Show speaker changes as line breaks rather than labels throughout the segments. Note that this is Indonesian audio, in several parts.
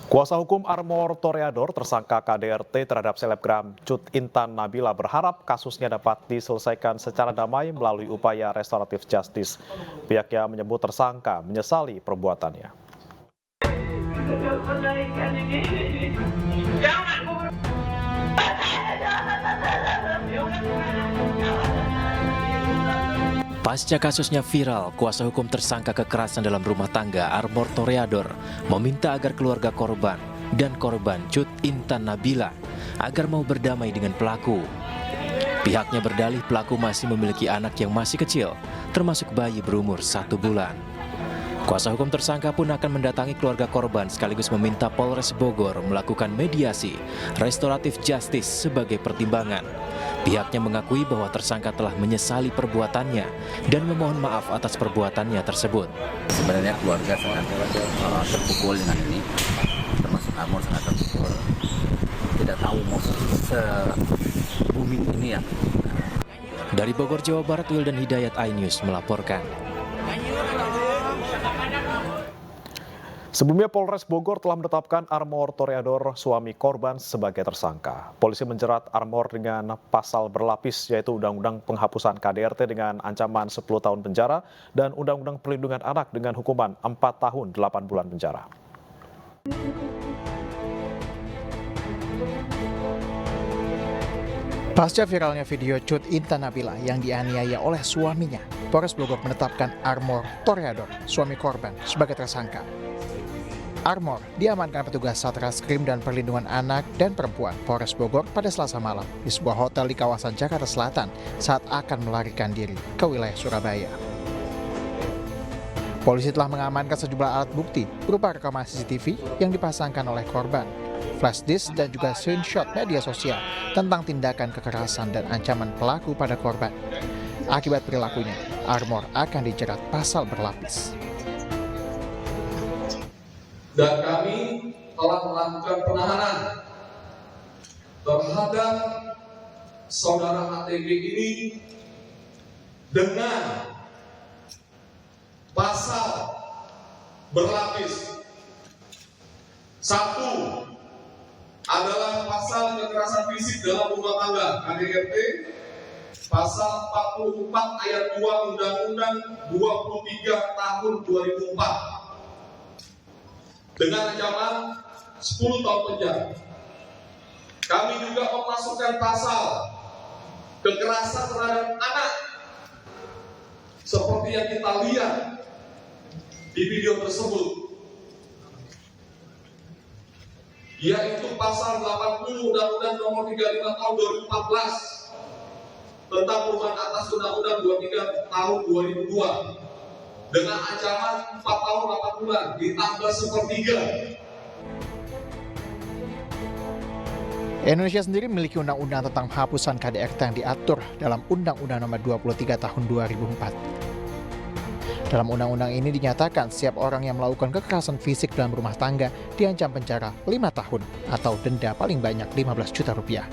Kuasa hukum Armor Toreador tersangka KDRT terhadap selebgram Cut Intan Nabila berharap kasusnya dapat diselesaikan secara damai melalui upaya restoratif justice. Pihaknya menyebut tersangka menyesali perbuatannya.
Pasca kasusnya viral, kuasa hukum tersangka kekerasan dalam rumah tangga Armor Toreador meminta agar keluarga korban dan korban Cut Intan Nabila agar mau berdamai dengan pelaku. Pihaknya berdalih pelaku masih memiliki anak yang masih kecil, termasuk bayi berumur 1 bulan. Kuasa hukum tersangka pun akan mendatangi keluarga korban sekaligus meminta Polres Bogor melakukan mediasi restoratif justice sebagai pertimbangan. Pihaknya mengakui bahwa tersangka telah menyesali perbuatannya dan memohon maaf atas perbuatannya tersebut.
Sebenarnya keluarga sangat terpukul dengan ini, termasuk Armor sangat terpukul. Tidak tahu mau se-booming ini ya.
Dari Bogor, Jawa Barat, Wildan Hidayat, iNews melaporkan.
Sebelumnya Polres Bogor telah menetapkan Armor Toreador, suami korban, sebagai tersangka. Polisi menjerat Armor dengan pasal berlapis, yaitu Undang-Undang Penghapusan KDRT dengan ancaman 10 tahun penjara dan Undang-Undang Perlindungan Anak dengan hukuman 4 tahun 8 bulan penjara.
Pasca viralnya video Cut Intan Nabila yang dianiaya oleh suaminya, Polres Bogor menetapkan Armor Toreador, suami korban, sebagai tersangka. Armor diamankan petugas Satreskrim dan Perlindungan Anak dan Perempuan Polres Bogor pada Selasa malam di sebuah hotel di kawasan Jakarta Selatan saat akan melarikan diri ke wilayah Surabaya. Polisi telah mengamankan sejumlah alat bukti berupa rekaman CCTV yang dipasangkan oleh korban, flash disk dan juga screenshot media sosial tentang tindakan kekerasan dan ancaman pelaku pada korban. Akibat perilakunya, Armor akan dijerat pasal berlapis.
Dan kami telah melakukan penahanan terhadap saudara HTG ini dengan pasal berlapis. Satu adalah pasal kekerasan fisik dalam rumah tangga KDRT, pasal 44 ayat 2 Undang-Undang 23 tahun 2004. Dengan ancaman 10 tahun penjara. Kami juga memasukkan pasal kekerasan terhadap anak seperti yang kita lihat di video tersebut, yaitu pasal 80 Undang-Undang Nomor 35 Tahun 2014 tentang perubahan atas Undang-Undang 23 Tahun 2002 dengan ancaman 4 tahun 8 bulan ditambah sepertiga.
Indonesia sendiri memiliki undang-undang tentang penghapusan KDRT yang diatur dalam Undang-Undang Nomor 23 Tahun 2004. Dalam undang-undang ini dinyatakan setiap orang yang melakukan kekerasan fisik dalam rumah tangga diancam penjara 5 tahun atau denda paling banyak 15 juta rupiah.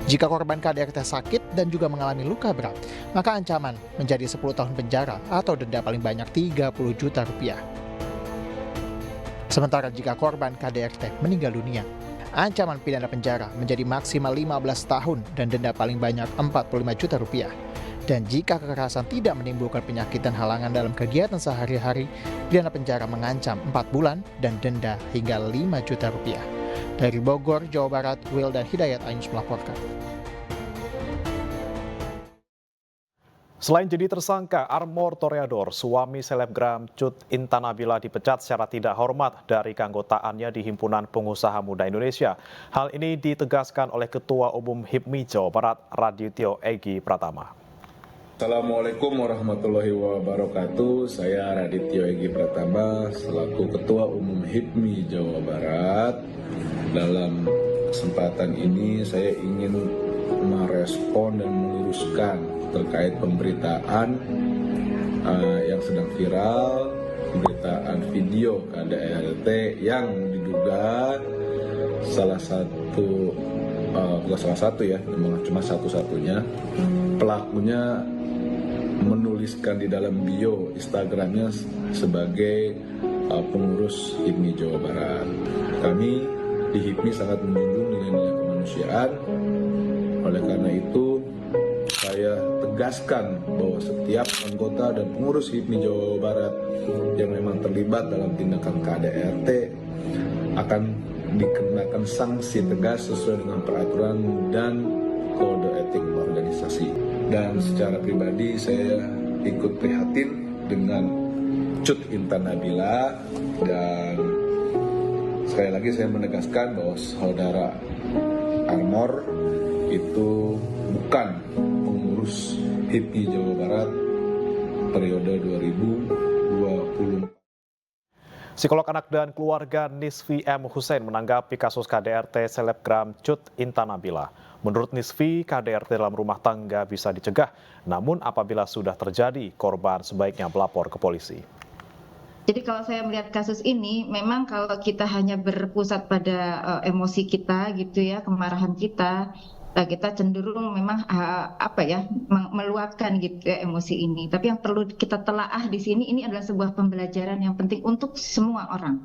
Jika korban KDRT sakit dan juga mengalami luka berat, maka ancaman menjadi 10 tahun penjara atau denda paling banyak 30 juta rupiah. Sementara jika korban KDRT meninggal dunia, ancaman pidana penjara menjadi maksimal 15 tahun dan denda paling banyak 45 juta rupiah. Dan jika kekerasan tidak menimbulkan penyakit dan halangan dalam kegiatan sehari-hari, pidana penjara mengancam 4 bulan dan denda hingga 5 juta rupiah. Dari Bogor, Jawa Barat, Wildan Hidayat, iNews melaporkan.
Selain jadi tersangka, Armor Toreador, suami selebgram Cut Intan Nabila, dipecat secara tidak hormat dari keanggotaannya di Himpunan Pengusaha Muda Indonesia. Hal ini ditegaskan oleh Ketua Umum HIPMI Jawa Barat, Radityo Egi Pratama.
Assalamualaikum warahmatullahi wabarakatuh. Saya Radityo Egi Pratama selaku Ketua Umum HIPMI Jawa Barat. Dalam kesempatan ini saya ingin merespon dan meluruskan terkait pemberitaan yang sedang viral, pemberitaan video KDRT yang diduga cuma satu-satunya pelakunya menuliskan di dalam bio Instagramnya sebagai pengurus HIPMI Jawa Barat. Kami di HIPMI sangat menjunjung nilai-nilai kemanusiaan. Oleh karena itu, saya tegaskan bahwa setiap anggota dan pengurus HIPMI Jawa Barat yang memang terlibat dalam tindakan KDRT akan dikenakan sanksi tegas sesuai dengan peraturan dan kode etik organisasi. Dan secara pribadi saya ikut prihatin dengan Cut Intan Nabila, dan sekali lagi saya menegaskan bahwa saudara Armor itu bukan pengurus HIPMI Jawa Barat periode 2020.
Psikolog anak dan keluarga Nisfi M. Hussein menanggapi kasus KDRT selebgram Cut Intan Nabila. Menurut Nisfi, KDRT dalam rumah tangga bisa dicegah, namun apabila sudah terjadi, korban sebaiknya melapor ke polisi.
Jadi kalau saya melihat kasus ini, memang kalau kita hanya berpusat pada emosi kita gitu ya, kemarahan kita cenderung memang meluapkan gitu ya emosi ini. Tapi yang perlu kita telaah di sini, ini adalah sebuah pembelajaran yang penting untuk semua orang,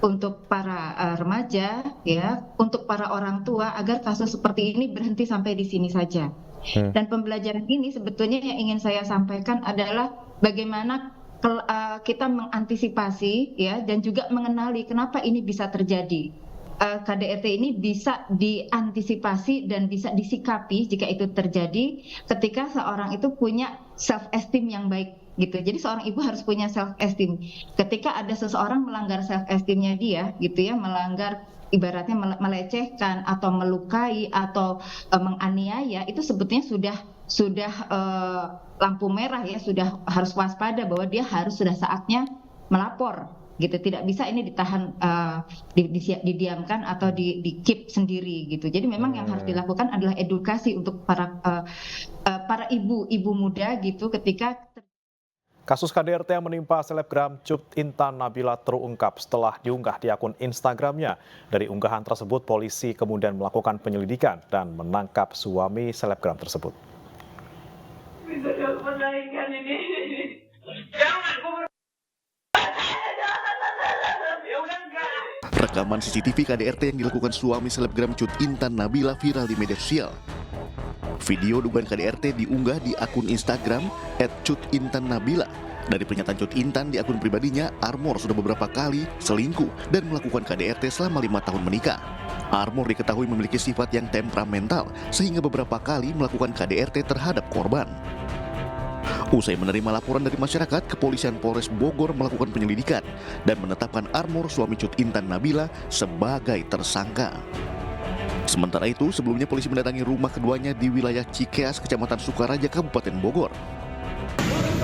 untuk para remaja ya, untuk para orang tua, agar kasus seperti ini berhenti sampai di sini saja. Dan pembelajaran ini sebetulnya yang ingin saya sampaikan adalah bagaimana kita mengantisipasi ya, dan juga mengenali kenapa ini bisa terjadi. KDRT ini bisa diantisipasi dan bisa disikapi jika itu terjadi ketika seorang itu punya self esteem yang baik gitu. Jadi seorang ibu harus punya self esteem. Ketika ada seseorang melanggar self esteemnya dia gitu ya, melanggar ibaratnya melecehkan atau melukai atau menganiaya, itu sebetulnya sudah lampu merah ya, sudah harus waspada bahwa dia sudah saatnya melapor gitu. Tidak bisa ini ditahan, didiamkan atau di keep sendiri gitu. Jadi memang yang harus dilakukan adalah edukasi untuk para ibu muda gitu ketika
Kasus KDRT yang menimpa selebgram Cut Intan Nabila terungkap setelah diunggah di akun Instagramnya. Dari unggahan tersebut, polisi kemudian melakukan penyelidikan dan menangkap suami selebgram tersebut.
Bisa menaikkan ini.
Rekaman CCTV KDRT yang dilakukan suami selebgram Cut Intan Nabila viral di media sosial. Video dugaan KDRT diunggah di akun Instagram @cutintan_nabila. Dari pernyataan Cut Intan di akun pribadinya, Armor sudah beberapa kali selingkuh dan melakukan KDRT selama 5 tahun menikah. Armor diketahui memiliki sifat yang temperamental sehingga beberapa kali melakukan KDRT terhadap korban. Usai menerima laporan dari masyarakat, Kepolisian Polres Bogor melakukan penyelidikan dan menetapkan Armor suami Cut Intan Nabila sebagai tersangka. Sementara itu, sebelumnya polisi mendatangi rumah keduanya di wilayah Cikeas, Kecamatan Sukaraja, Kabupaten Bogor.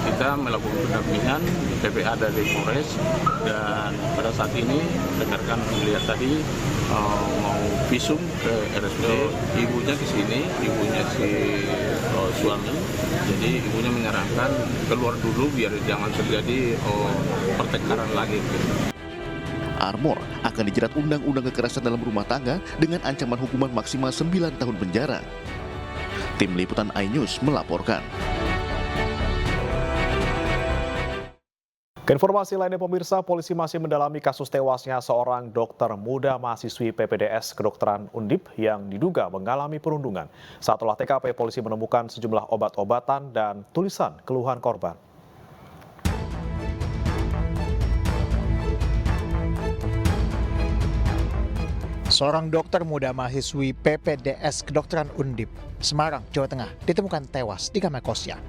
Kita melakukan pendampingan PPA dari Polres, dan pada saat ini rekan-rekan melihat tadi mau visum ke RSUD, ibunya ke sini, ibunya si suami. Jadi ibunya menyarankan keluar dulu biar jangan terjadi pertengkaran lagi.
Armor akan dijerat Undang-Undang Kekerasan dalam Rumah Tangga dengan ancaman hukuman maksimal 9 tahun penjara. Tim Liputan iNews melaporkan.
Keinformasi lainnya pemirsa, polisi masih mendalami kasus tewasnya seorang dokter muda mahasiswi PPDS Kedokteran Undip yang diduga mengalami perundungan. Saat olah TKP, polisi menemukan sejumlah obat-obatan dan tulisan keluhan korban.
Seorang dokter muda mahasiswi PPDS Kedokteran Undip, Semarang, Jawa Tengah, ditemukan tewas di kamar kosnya.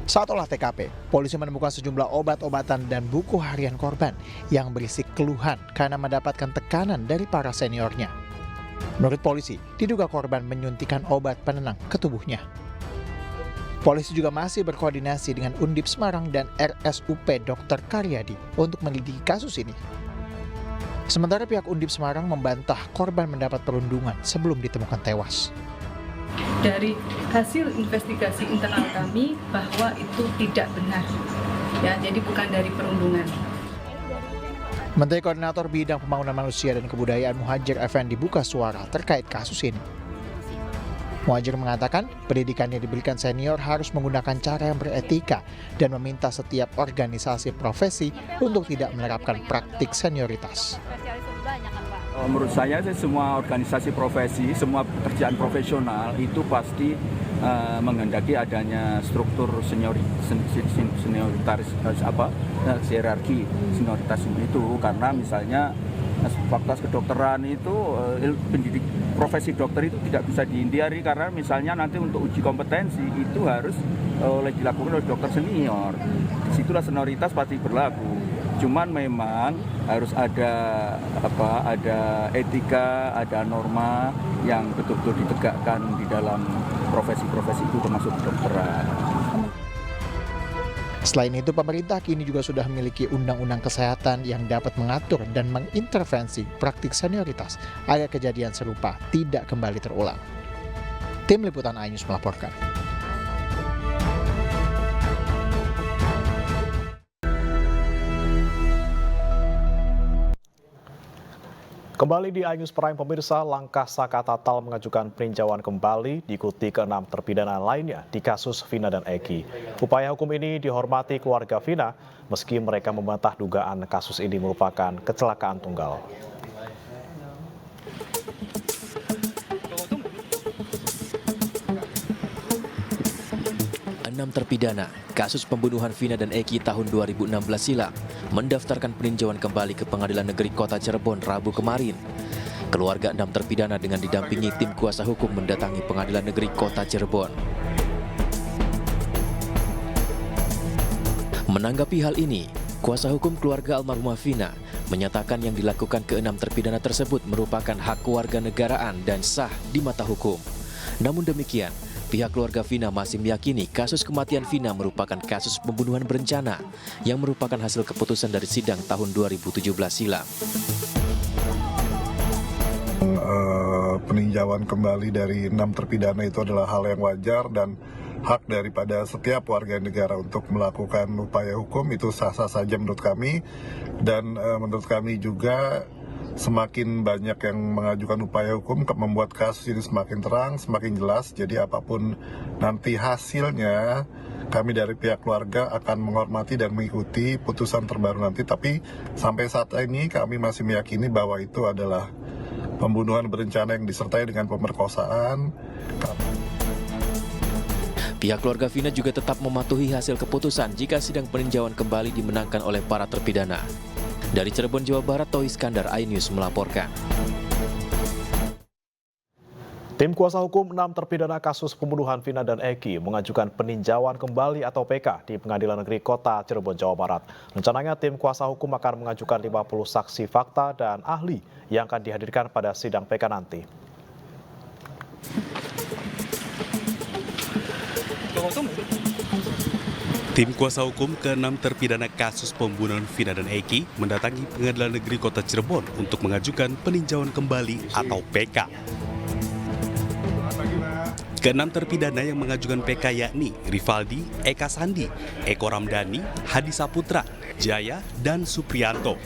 Saat olah TKP, polisi menemukan sejumlah obat-obatan dan buku harian korban yang berisi keluhan karena mendapatkan tekanan dari para seniornya. Menurut polisi, diduga korban menyuntikkan obat penenang ke tubuhnya. Polisi juga masih berkoordinasi dengan Undip Semarang dan RSUP Dr. Karyadi untuk menyelidiki kasus ini. Sementara pihak Undip Semarang membantah korban mendapat perundungan sebelum ditemukan tewas.
Dari hasil investigasi internal kami bahwa itu tidak benar, ya, jadi bukan dari perundungan.
Menteri Koordinator Bidang Pembangunan Manusia dan Kebudayaan Muhadjir Effendi buka suara terkait kasus ini. Muhadjir mengatakan pendidikan yang diberikan senior harus menggunakan cara yang beretika dan meminta setiap organisasi profesi untuk tidak menerapkan praktik senioritas.
Menurut saya sih semua organisasi profesi, semua pekerjaan profesional itu pasti menghendaki adanya struktur senioritas hierarki senioritas itu, karena misalnya fakultas kedokteran itu profesi dokter itu tidak bisa dihindari, karena misalnya nanti untuk uji kompetensi itu harus dilakukan oleh dokter senior. Disitulah senioritas pasti berlaku. Cuman memang harus ada etika, ada norma yang betul-betul ditegakkan di dalam profesi-profesi itu, termasuk kedokteran.
Selain itu, pemerintah kini juga sudah memiliki undang-undang kesehatan yang dapat mengatur dan mengintervensi praktik senioritas agar kejadian serupa tidak kembali terulang. Tim Liputan iNews melaporkan.
Kembali di iNews Prime pemirsa, langkah Saka Tatal mengajukan peninjauan kembali diikuti ke-6 terpidana lainnya di kasus Vina dan Eki. Upaya hukum ini dihormati keluarga Vina meski mereka membantah dugaan kasus ini merupakan kecelakaan tunggal.
Enam terpidana kasus pembunuhan Vina dan Eki tahun 2016 silam mendaftarkan peninjauan kembali ke Pengadilan Negeri Kota Cirebon Rabu kemarin. Keluarga 6 terpidana dengan didampingi tim kuasa hukum mendatangi Pengadilan Negeri Kota Cirebon. Menanggapi hal ini, kuasa hukum keluarga almarhumah Vina menyatakan yang dilakukan ke-6 terpidana tersebut merupakan hak kewarganegaraan dan sah di mata hukum. Namun demikian, pihak keluarga Vina masih meyakini kasus kematian Vina merupakan kasus pembunuhan berencana yang merupakan hasil keputusan dari sidang tahun 2017 silam.
Peninjauan kembali dari 6 terpidana itu adalah hal yang wajar dan hak daripada setiap warga negara untuk melakukan upaya hukum, itu sah-sah saja menurut kami. Dan menurut kami juga semakin banyak yang mengajukan upaya hukum membuat kasus ini semakin terang, semakin jelas. Jadi apapun nanti hasilnya, kami dari pihak keluarga akan menghormati dan mengikuti putusan terbaru nanti. Tapi sampai saat ini kami masih meyakini bahwa itu adalah pembunuhan berencana yang disertai dengan pemerkosaan.
Pihak keluarga Vina juga tetap mematuhi hasil keputusan jika sidang peninjauan kembali dimenangkan oleh para terpidana. Dari Cirebon, Jawa Barat, Toy Iskandar, iNews melaporkan.
Tim kuasa hukum 6 terpidana kasus pembunuhan Vina dan Eki mengajukan peninjauan kembali atau PK di Pengadilan Negeri Kota Cirebon, Jawa Barat. Rencananya tim kuasa hukum akan mengajukan 50 saksi fakta dan ahli yang akan dihadirkan pada sidang PK nanti.
Tim kuasa hukum ke-6 terpidana kasus pembunuhan Vina dan Eki mendatangi Pengadilan Negeri Kota Cirebon untuk mengajukan peninjauan kembali atau PK. Ke-6 terpidana yang mengajukan PK yakni Rivaldi, Eka Sandi, Eko Ramdhani, Hadi Saputra, Jaya, dan Supriyanto.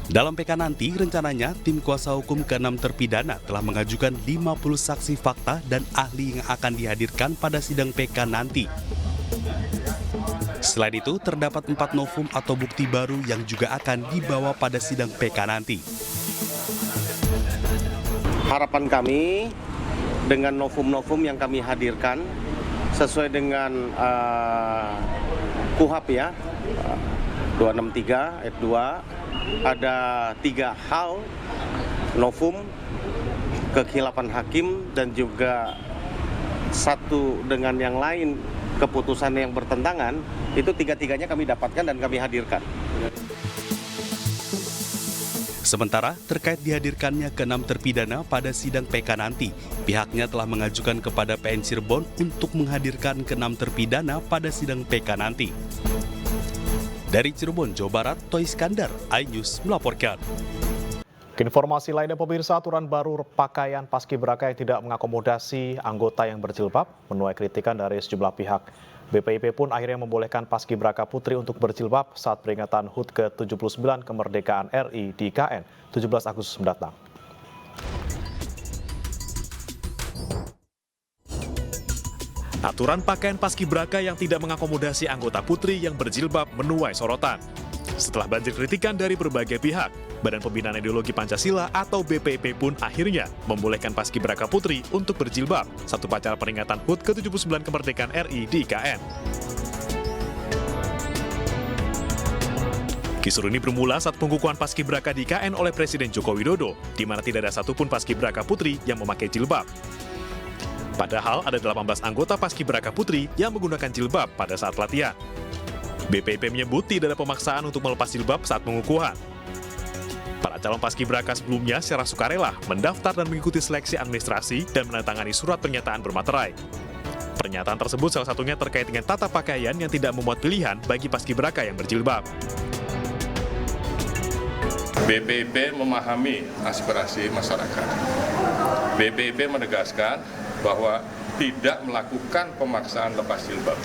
Dalam PK nanti, rencananya tim kuasa hukum ke-6 terpidana telah mengajukan 50 saksi fakta dan ahli yang akan dihadirkan pada sidang PK nanti. Selain itu, terdapat 4 novum atau bukti baru yang juga akan dibawa pada sidang PK nanti.
Harapan kami dengan novum-novum yang kami hadirkan sesuai dengan KUHP ya, 263 ayat 2, ada 3 hal novum, kekhilapan hakim, dan juga satu dengan yang lain keputusan yang bertentangan. Itu 3-tiganya kami dapatkan dan kami hadirkan.
Sementara terkait dihadirkannya ke-6 terpidana pada sidang PK nanti, pihaknya telah mengajukan kepada PN Cirebon untuk menghadirkan ke-6 terpidana pada sidang PK nanti. Dari Cirebon, Jawa Barat, Toy Iskandar, iNews melaporkan.
Informasi lainnya pemirsa, aturan baru pakaian paskibraka yang tidak mengakomodasi anggota yang berjilbab menuai kritikan dari sejumlah pihak. BPIP pun akhirnya membolehkan paskibraka putri untuk berjilbab saat peringatan HUT ke-79 kemerdekaan RI di IKN 17 Agustus mendatang. Aturan pakaian paskibraka yang tidak mengakomodasi anggota putri yang berjilbab menuai sorotan. Setelah banjir kritikan dari berbagai pihak, Badan Pembinaan Ideologi Pancasila atau BPIP pun akhirnya membolehkan paskibraka putri untuk berjilbab saat upacara peringatan HUT ke-79 kemerdekaan RI di IKN. Kisruh ini bermula saat pengukuhan paskibraka di IKN oleh Presiden Joko Widodo, di mana tidak ada satupun paskibraka putri yang memakai jilbab. Padahal ada 18 anggota paskibraka putri yang menggunakan jilbab pada saat latihan. BPIP menyebut tidak ada pemaksaan untuk melepas jilbab saat pengukuhan. Para calon paskibraka sebelumnya secara sukarela mendaftar dan mengikuti seleksi administrasi dan menandatangani surat pernyataan bermaterai. Pernyataan tersebut salah satunya terkait dengan tata pakaian yang tidak memuat pilihan bagi paskibraka yang berjilbab.
BPIP memahami aspirasi masyarakat. BPIP menegaskan bahwa tidak melakukan pemaksaan lepas jilbab.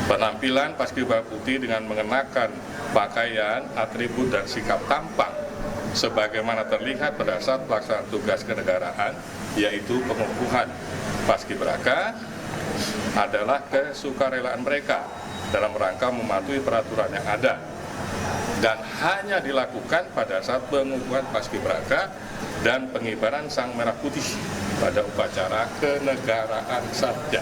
Penampilan paskibraka putih dengan mengenakan pakaian, atribut, dan sikap tampang sebagaimana terlihat pada saat pelaksanaan tugas kenegaraan, yaitu pengukuhan paskibraka, adalah kesukarelaan mereka dalam rangka mematuhi peraturan yang ada dan hanya dilakukan pada saat pengukuhan paskibraka dan pengibaran sang merah putih pada upacara kenegaraan saja.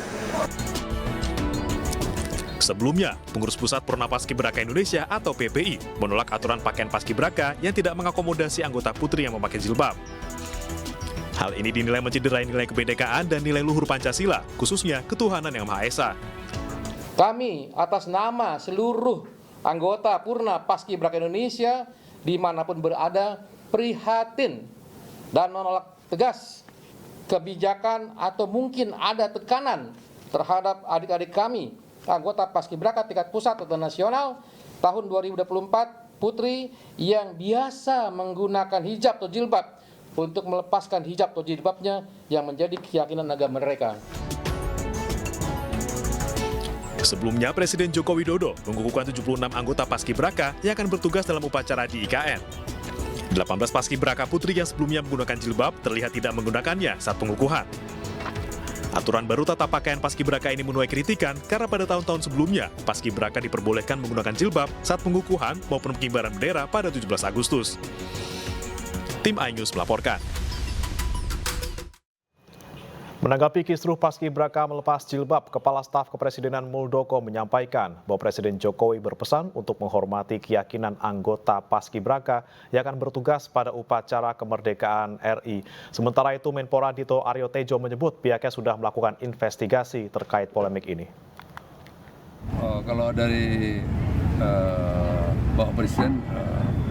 Sebelumnya, Pengurus Pusat Purna Paskibraka Indonesia atau PPI menolak aturan pakaian paskibraka yang tidak mengakomodasi anggota putri yang memakai jilbab. Hal ini dinilai mencederai nilai kebinekaan dan nilai luhur Pancasila, khususnya ketuhanan yang Maha Esa.
Kami atas nama seluruh anggota Purna Paskibraka Indonesia dimanapun berada prihatin dan menolak tegas kebijakan atau mungkin ada tekanan terhadap adik-adik kami anggota Paskibraka tingkat pusat atau nasional tahun 2024 putri yang biasa menggunakan hijab atau jilbab untuk melepaskan hijab atau jilbabnya yang menjadi keyakinan agama mereka.
Sebelumnya, Presiden Joko Widodo mengukuhkan 76 anggota Paskibraka yang akan bertugas dalam upacara di IKN. 18 Paskibraka putri yang sebelumnya menggunakan jilbab terlihat tidak menggunakannya saat pengukuhan. Aturan baru tata pakaian Paskibraka ini menuai kritikan karena pada tahun-tahun sebelumnya, Paskibraka diperbolehkan menggunakan jilbab saat pengukuhan maupun pengibaran bendera pada 17 Agustus. Tim iNews melaporkan. Menanggapi kisruh Paskibraka melepas jilbab, Kepala Staf Kepresidenan Muldoko menyampaikan bahwa Presiden Jokowi berpesan untuk menghormati keyakinan anggota Paskibraka yang akan bertugas pada upacara kemerdekaan RI. Sementara itu, Menpora Dito Aryo Tejo menyebut pihaknya sudah melakukan investigasi terkait polemik ini.
Kalau dari Bapak Presiden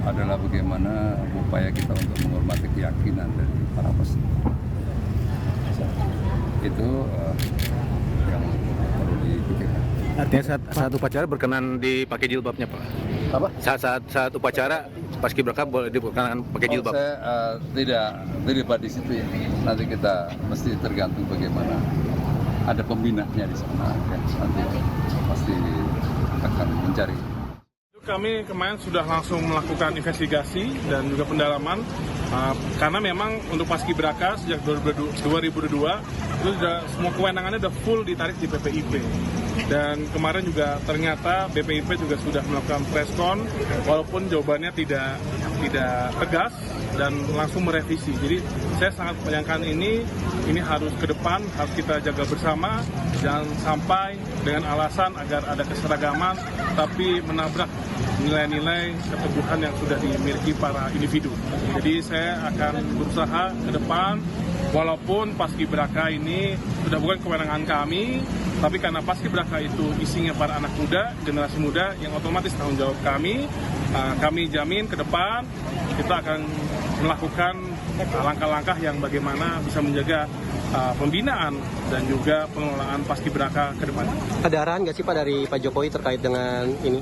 adalah bagaimana upaya kita untuk menghormati keyakinan dari para peserta. Itu yang perlu dipikirkan.
Artinya saat upacara berkenan dipakai jilbabnya, Pak?
Apa?
Saat upacara Paskibraka boleh diperkenakan pakai jilbab?
Saya tidak terlibat di situ ya. Nanti kita mesti tergantung bagaimana ada pembinanya di sana. Ya. Nanti pasti akan mencari.
Kami kemarin sudah langsung melakukan investigasi dan juga pendalaman karena memang untuk Paskibraka sejak 2002 itu sudah semua kewenangannya sudah full ditarik di BPIP. Dan kemarin juga ternyata BPIP juga sudah melakukan preskon walaupun jawabannya tidak tegas dan langsung merevisi. Jadi saya sangat menyayangkan ini harus ke depan, harus kita jaga bersama, jangan sampai dengan alasan agar ada keseragaman tapi menabrak nilai-nilai keteguhan yang sudah dimiliki para individu. Jadi saya akan berusaha ke depan, walaupun Paskibraka ini sudah bukan kewenangan kami, tapi karena Paskibraka itu isinya para anak muda, generasi muda yang otomatis tanggung jawab kami jamin ke depan kita akan melakukan langkah-langkah yang bagaimana bisa menjaga pembinaan dan juga pengelolaan Paskibraka ke depan.
Ada arahan nggak sih Pak dari Pak Jokowi terkait dengan ini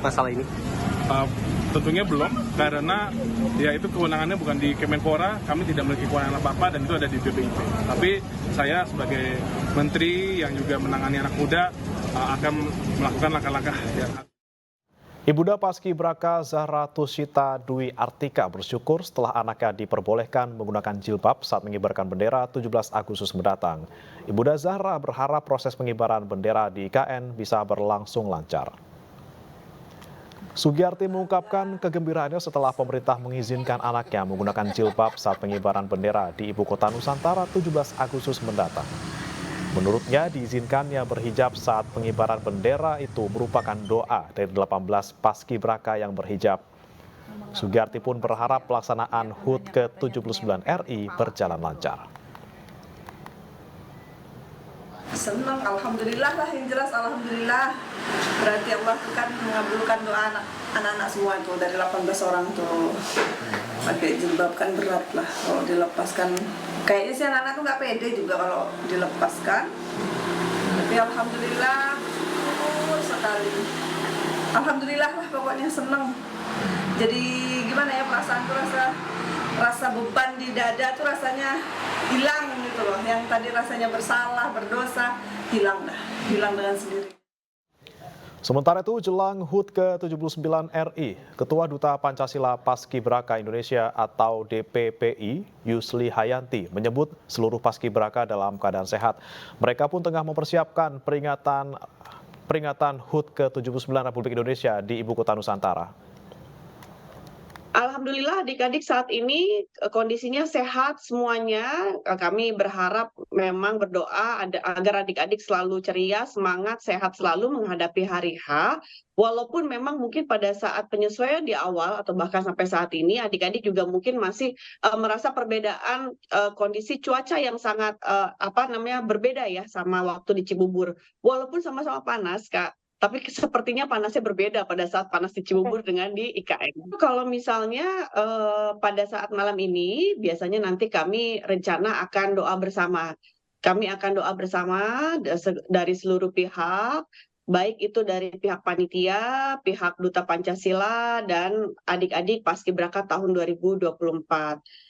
masalah ini?
Tentunya belum, karena ya itu kewenangannya bukan di Kemenpora, kami tidak memiliki kewenangan apa-apa dan itu ada di BPIP. Tapi saya sebagai menteri yang juga menangani anak muda akan melakukan langkah-langkah.
Ibuda Paskibraka Zahra Tushita Dwi Artika bersyukur setelah anaknya diperbolehkan menggunakan jilbab saat mengibarkan bendera 17 Agustus mendatang. Ibuda Zahra berharap proses pengibaran bendera di IKN bisa berlangsung lancar. Sugiyarti mengungkapkan kegembiraannya setelah pemerintah mengizinkan anaknya menggunakan jilbab saat pengibaran bendera di Ibu Kota Nusantara 17 Agustus mendatang. Menurutnya diizinkannya berhijab saat pengibaran bendera itu merupakan doa dari 18 paskibraka yang berhijab. Sugiyarti pun berharap pelaksanaan HUT ke-79 RI berjalan lancar.
Senang, alhamdulillah lah, yang jelas alhamdulillah. Berarti Allah tuh kan mengabulkan doa anak-anak semua tuh dari 18 orang tuh. Pakai jilbab kan berat lah kalau dilepaskan. Kayaknya sih anak-anak tuh nggak pede juga kalau dilepaskan. Tapi alhamdulillah bersyukur sekali. Alhamdulillah lah pokoknya seneng. Jadi gimana ya perasaanku, rasa beban di dada tuh rasanya hilang gitu loh. Yang tadi rasanya bersalah, berdosa, hilang dengan sendiri.
Sementara itu, jelang HUT ke-79 RI, Ketua Duta Pancasila Paskibraka Indonesia atau DPPI, Yusli Hayanti, menyebut seluruh paskibraka dalam keadaan sehat. Mereka pun tengah mempersiapkan peringatan HUT ke-79 Republik Indonesia di Ibu Kota Nusantara.
Alhamdulillah adik-adik saat ini kondisinya sehat semuanya. Kami berharap memang berdoa agar adik-adik selalu ceria, semangat, sehat selalu menghadapi hari H. Walaupun memang mungkin pada saat penyesuaian di awal atau bahkan sampai saat ini adik-adik juga mungkin masih merasa perbedaan kondisi cuaca yang sangat berbeda ya sama waktu di Cibubur. Walaupun sama-sama panas, Kak. Tapi sepertinya panasnya berbeda pada saat panas di Cibubur dengan di IKN. Kalau misalnya pada saat malam ini, biasanya nanti kami rencana akan doa bersama. Kami akan doa bersama dari seluruh pihak, baik itu dari pihak panitia, pihak Duta Pancasila, dan adik-adik Paskibraka tahun 2024.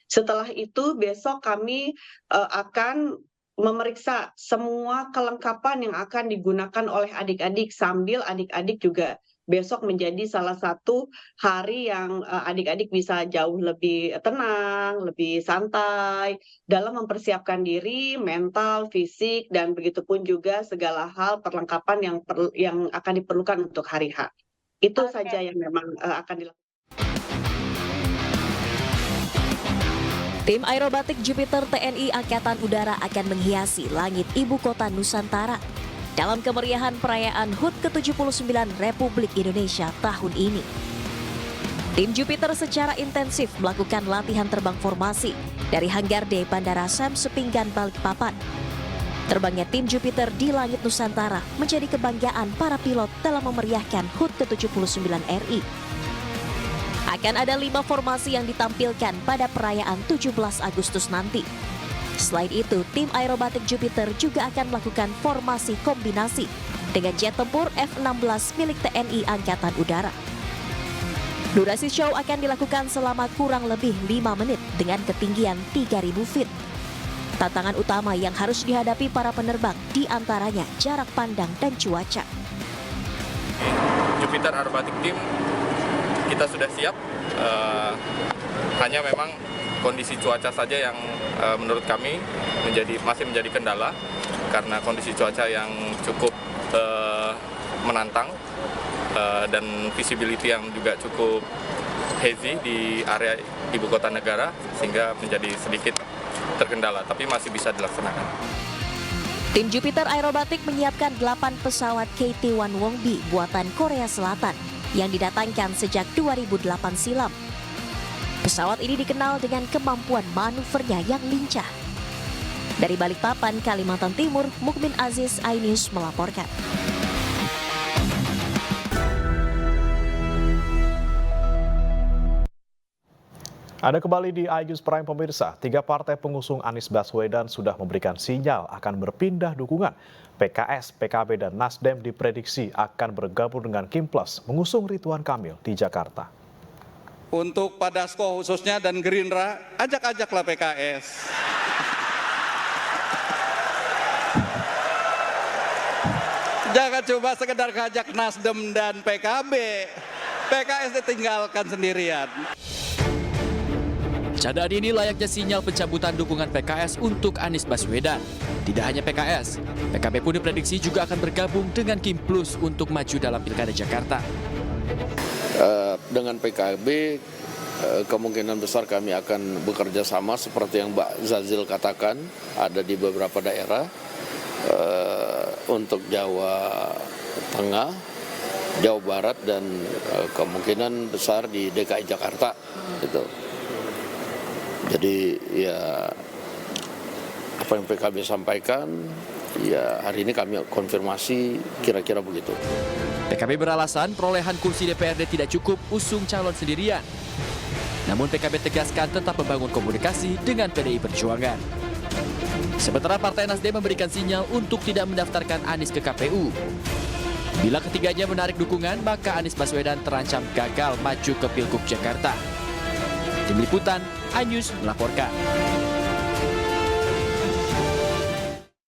Setelah itu besok kami akan memeriksa semua kelengkapan yang akan digunakan oleh adik-adik sambil adik-adik juga besok menjadi salah satu hari yang adik-adik bisa jauh lebih tenang, lebih santai dalam mempersiapkan diri, mental, fisik, dan begitupun juga segala hal perlengkapan yang akan diperlukan untuk hari H. Itu saja yang memang akan dilakukan.
Tim aerobatik Jupiter TNI Angkatan Udara akan menghiasi langit Ibu Kota Nusantara dalam kemeriahan perayaan HUT ke-79 Republik Indonesia tahun ini. Tim Jupiter secara intensif melakukan latihan terbang formasi dari Hanggar D Bandara Sam Sepinggan Balikpapan. Terbangnya tim Jupiter di langit Nusantara menjadi kebanggaan para pilot dalam memeriahkan HUT ke-79 RI. Akan ada 5 formasi yang ditampilkan pada perayaan 17 Agustus nanti. Selain itu, tim aerobatik Jupiter juga akan melakukan formasi kombinasi dengan jet tempur F-16 milik TNI Angkatan Udara. Durasi show akan dilakukan selama kurang lebih 5 menit dengan ketinggian 3.000 feet. Tantangan utama yang harus dihadapi para penerbang diantaranya jarak pandang dan cuaca.
Jupiter Aerobatic Team kita sudah siap, hanya memang kondisi cuaca saja yang menurut kami masih menjadi kendala karena kondisi cuaca yang cukup menantang dan visibility yang juga cukup hazy di area ibu kota negara sehingga menjadi sedikit terkendala, tapi masih bisa dilaksanakan.
Tim Jupiter Aerobatic menyiapkan 8 pesawat KT-1 Wongbi buatan Korea Selatan yang didatangkan sejak 2008 silam. Pesawat ini dikenal dengan kemampuan manuvernya yang lincah. Dari Balikpapan, Kalimantan Timur, Mukmin Aziz, iNews melaporkan.
Ada kembali di iNews Prime pemirsa, 3 partai pengusung Anies Baswedan sudah memberikan sinyal akan berpindah dukungan. PKS, PKB, dan Nasdem diprediksi akan bergabung dengan Kim Plus mengusung Ridwan Kamil di Jakarta.
Untuk Pak Dasko khususnya dan Gerindra, ajak-ajaklah PKS. Jangan coba sekedar ngajak Nasdem dan PKB. PKS ditinggalkan sendirian.
Candaan ini layaknya sinyal pencabutan dukungan PKS untuk Anies Baswedan. Tidak hanya PKS, PKB pun diprediksi juga akan bergabung dengan Kim Plus untuk maju dalam Pilkada Jakarta.
Dengan PKB, kemungkinan besar kami akan bekerja sama seperti yang Mbak Zazil katakan, ada di beberapa daerah untuk Jawa Tengah, Jawa Barat, dan kemungkinan besar di DKI Jakarta. Gitu. Jadi ya apa yang PKB sampaikan, ya hari ini kami konfirmasi kira-kira begitu.
PKB beralasan perolehan kursi DPRD tidak cukup usung calon sendirian. Namun PKB tegaskan tetap membangun komunikasi dengan PDI Perjuangan. Sementara Partai Nasdem memberikan sinyal untuk tidak mendaftarkan Anies ke KPU. Bila ketiganya menarik dukungan, maka Anies Baswedan terancam gagal maju ke Pilgub Jakarta. Tim Liputan, iNews melaporkan.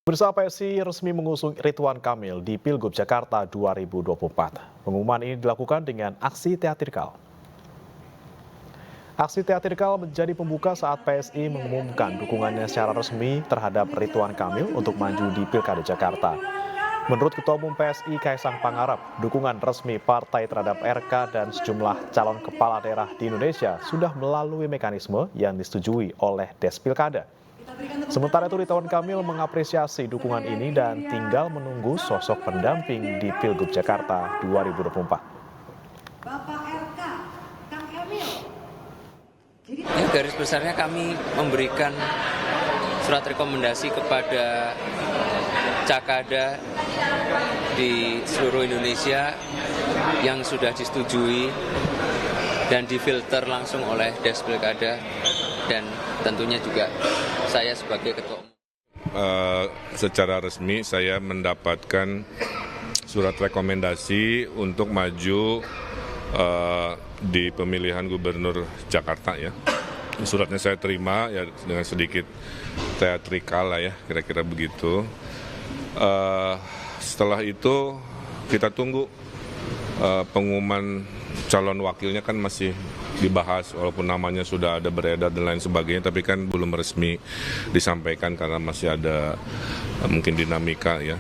Bursa PSI resmi mengusung Ridwan Kamil di Pilgub Jakarta 2024. Pengumuman ini dilakukan dengan aksi teatrikal. Aksi teatrikal menjadi pembuka saat PSI mengumumkan dukungannya secara resmi terhadap Ridwan Kamil untuk maju di Pilkada Jakarta. Menurut Ketua Umum PSI Kaisang Pangarep, dukungan resmi partai terhadap RK dan sejumlah calon kepala daerah di Indonesia sudah melalui mekanisme yang disetujui oleh Des Pilkada. Sementara itu Ridwan Kamil mengapresiasi dukungan ini dan tinggal menunggu sosok pendamping di Pilgub Jakarta 2024.
Bapak RK, Kang Emil.
Ya, garis besarnya kami memberikan surat rekomendasi kepada Cakada di seluruh Indonesia yang sudah disetujui dan difilter langsung oleh Des Pilkada dan tentunya juga saya sebagai Ketua Umum.
Secara resmi saya mendapatkan surat rekomendasi untuk maju di pemilihan Gubernur Jakarta ya. Suratnya saya terima ya dengan sedikit teatrikal lah ya, kira-kira begitu. Setelah itu kita tunggu pengumuman calon wakilnya kan masih dibahas walaupun namanya sudah ada beredar dan lain sebagainya, tapi kan belum resmi disampaikan karena masih ada mungkin dinamika ya.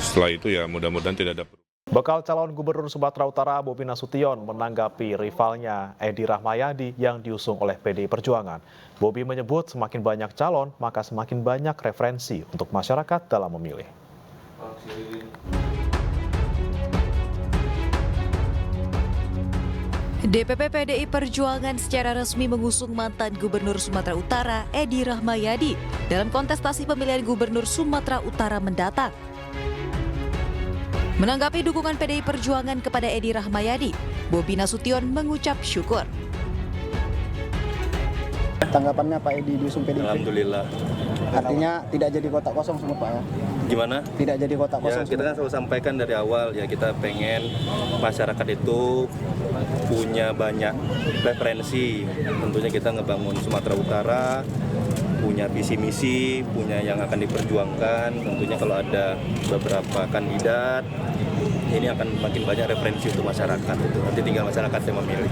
Setelah itu ya mudah-mudahan tidak ada.
Bakal calon Gubernur Sumatera Utara Bobi Nasution menanggapi rivalnya Edi Rahmayadi yang diusung oleh PDI Perjuangan. Bobi menyebut semakin banyak calon maka semakin banyak referensi untuk masyarakat dalam memilih.
DPP PDI Perjuangan secara resmi mengusung mantan Gubernur Sumatera Utara Edi Rahmayadi dalam kontestasi pemilihan Gubernur Sumatera Utara mendatang. Menanggapi dukungan PDI Perjuangan kepada Edi Rahmayadi, Bobi Nasution mengucap syukur.
Tanggapannya Pak Edi diusung PDIP?
Alhamdulillah.
Artinya tidak jadi kotak kosong semua Pak ya?
Gimana?
Tidak jadi kotak kosong.
Ya, kita kan selalu sampaikan dari awal ya, kita pengen masyarakat itu punya banyak referensi. Tentunya kita ngebangun Sumatera Utara, punya visi misi, punya yang akan diperjuangkan. Tentunya kalau ada beberapa kandidat, ini akan makin banyak referensi untuk masyarakat. Nanti tinggal masyarakat yang memilih.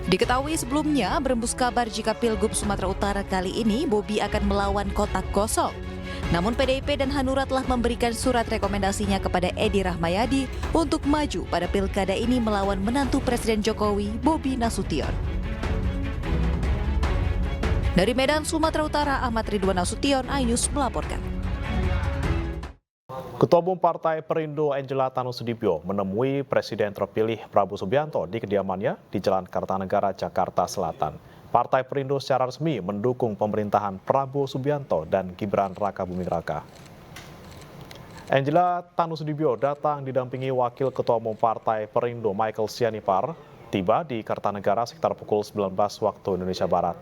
Diketahui sebelumnya berembus kabar jika Pilgub Sumatera Utara kali ini Bobi akan melawan kotak kosong. Namun PDIP dan Hanura telah memberikan surat rekomendasinya kepada Edi Rahmayadi untuk maju pada pilkada ini melawan menantu Presiden Jokowi, Bobi Nasution. Dari Medan, Sumatera Utara, Ahmad Ridwan Nasution, iNews melaporkan.
Ketua Umum Partai Perindo Angela Tanusudibyo menemui Presiden terpilih Prabowo Subianto di kediamannya di Jalan Kartanegara, Jakarta Selatan. Partai Perindo secara resmi mendukung pemerintahan Prabowo Subianto dan Gibran Raka Buming Raka. Angela Tanusudibyo datang didampingi Wakil Ketua Umum Partai Perindo Michael Sianipar, tiba di Kartanegara sekitar pukul 19 waktu Indonesia Barat.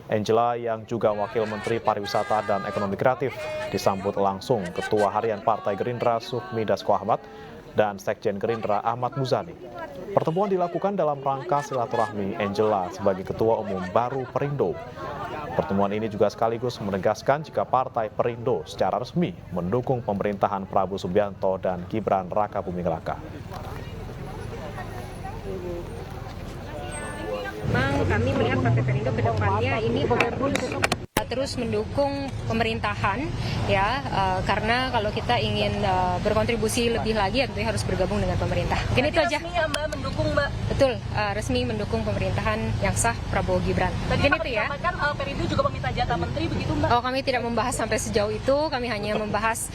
Angela yang juga Wakil Menteri Pariwisata dan Ekonomi Kreatif disambut langsung Ketua Harian Partai Gerindra Sufmi Dasko Ahmad dan Sekjen Gerindra Ahmad Muzani. Pertemuan dilakukan dalam rangka silaturahmi Angela sebagai Ketua Umum baru Perindo. Pertemuan ini juga sekaligus menegaskan jika Partai Perindo secara resmi mendukung pemerintahan Prabowo Subianto dan Gibran Raka Buming Raka.
Memang kami melihat Partai Perindo ke depannya ini terus mendukung pemerintahan ya, karena kalau kita ingin berkontribusi lebih lagi ya tentunya harus bergabung dengan pemerintah. Mungkin itu aja.
Resmi ya Mbak mendukung Mbak.
Betul, resmi mendukung pemerintahan yang sah Prabowo Gibran.
Tadi
Mungkin
Pak
itu ya.
disampaikan Perindo juga meminta jatah menteri begitu Mbak.
Oh, kami tidak membahas sampai sejauh itu. Kami hanya membahas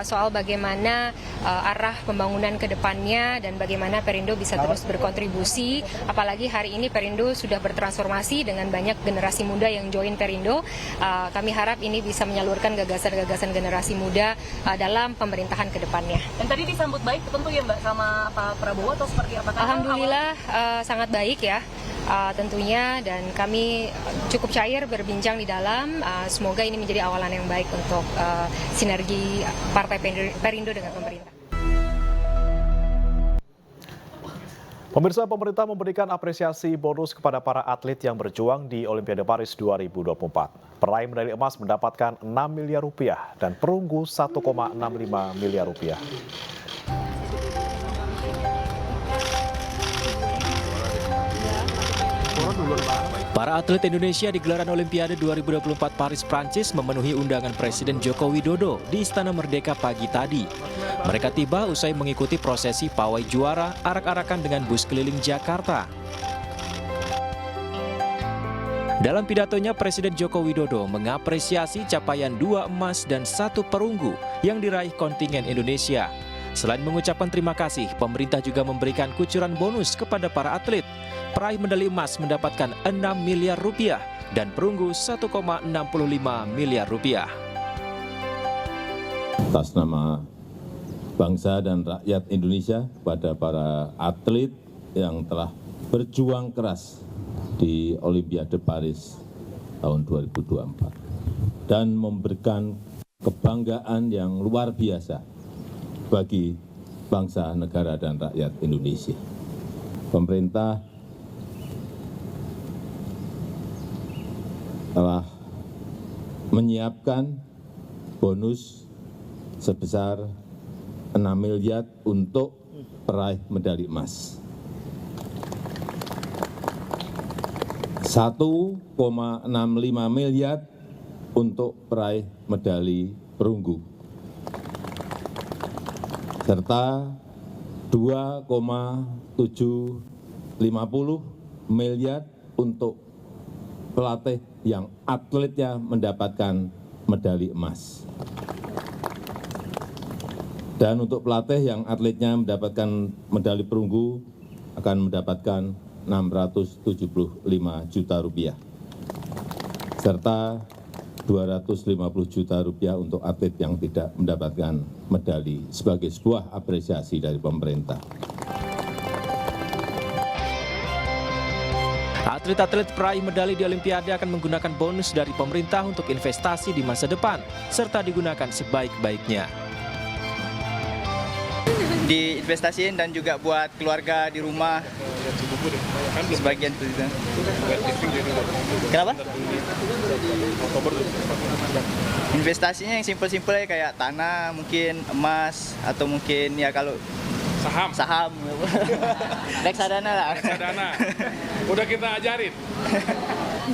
soal bagaimana arah pembangunan ke depannya dan bagaimana Perindo bisa terus berkontribusi. Apalagi hari ini Perindo sudah bertransformasi dengan banyak generasi muda yang join Perindo. Kami harap ini bisa menyalurkan gagasan-gagasan generasi muda dalam pemerintahan ke depannya.
Dan tadi disambut baik tentu ya Mbak sama Pak Prabowo atau seperti apa?
Alhamdulillah sangat baik ya. Tentunya dan kami cukup cair berbincang di dalam. Semoga ini menjadi awalan yang baik untuk sinergi Partai Perindo dengan pemerintah.
Pemirsa, pemerintah memberikan apresiasi bonus kepada para atlet yang berjuang di Olimpiade Paris 2024. Peraih medali emas mendapatkan 6 miliar rupiah dan perunggu 1,65 miliar rupiah.
Para atlet Indonesia di gelaran Olimpiade 2024 Paris, Prancis memenuhi undangan Presiden Joko Widodo di Istana Merdeka pagi tadi. Mereka tiba usai mengikuti prosesi pawai juara arak-arakan dengan bus keliling Jakarta. Dalam pidatonya, Presiden Joko Widodo mengapresiasi capaian 2 emas dan 1 perunggu yang diraih kontingen Indonesia. Selain mengucapkan terima kasih, pemerintah juga memberikan kucuran bonus kepada para atlet. Peraih medali emas mendapatkan 6 miliar rupiah dan perunggu 1,65 miliar rupiah.
Atas nama bangsa dan rakyat Indonesia kepada para atlet yang telah berjuang keras di Olimpiade Paris tahun 2024 dan memberikan kebanggaan yang luar biasa bagi bangsa, negara, dan rakyat Indonesia. Pemerintah telah menyiapkan bonus sebesar 6 miliar untuk peraih medali emas. 1,65 miliar untuk peraih medali perunggu. Serta 2,750 miliar untuk pelatih yang atletnya mendapatkan medali emas. Dan untuk pelatih yang atletnya mendapatkan medali perunggu akan mendapatkan 675 juta rupiah. Serta 250 juta rupiah untuk atlet yang tidak mendapatkan medali sebagai sebuah apresiasi dari pemerintah.
Atlet-atlet peraih medali di Olimpiade akan menggunakan bonus dari pemerintah untuk investasi di masa depan, serta digunakan sebaik-baiknya.
Diinvestasiin dan juga buat keluarga di rumah. Sebagian itu. Kenapa? Investasinya yang simpel-simpel kayak tanah, mungkin emas, atau mungkin ya kalau saham. Reksadana lah.
Reksadana. Udah kita ajarin.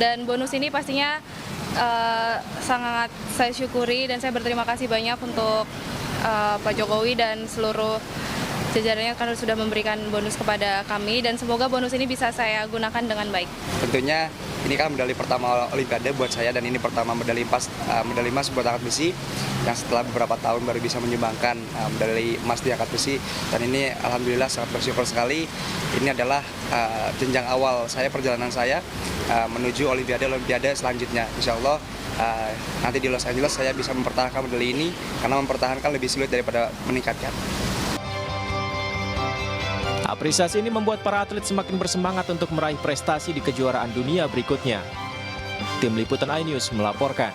Dan bonus ini pastinya sangat saya syukuri dan saya berterima kasih banyak untuk Pak Jokowi dan seluruh jajarannya karena sudah memberikan bonus kepada kami dan semoga bonus ini bisa saya gunakan dengan baik.
Tentunya ini kan medali pertama Olimpiade buat saya dan ini pertama medali emas buat angkat besi yang setelah beberapa tahun baru bisa menyumbangkan medali emas di angkat besi dan ini alhamdulillah sangat bersyukur sekali. Ini adalah jenjang awal saya, perjalanan saya menuju Olimpiade selanjutnya. Insya Allah nanti di Los Angeles saya bisa mempertahankan medali ini karena mempertahankan lebih sulit daripada meningkatkan.
Apresiasi ini membuat para atlet semakin bersemangat untuk meraih prestasi di kejuaraan dunia berikutnya. Tim Liputan iNews melaporkan.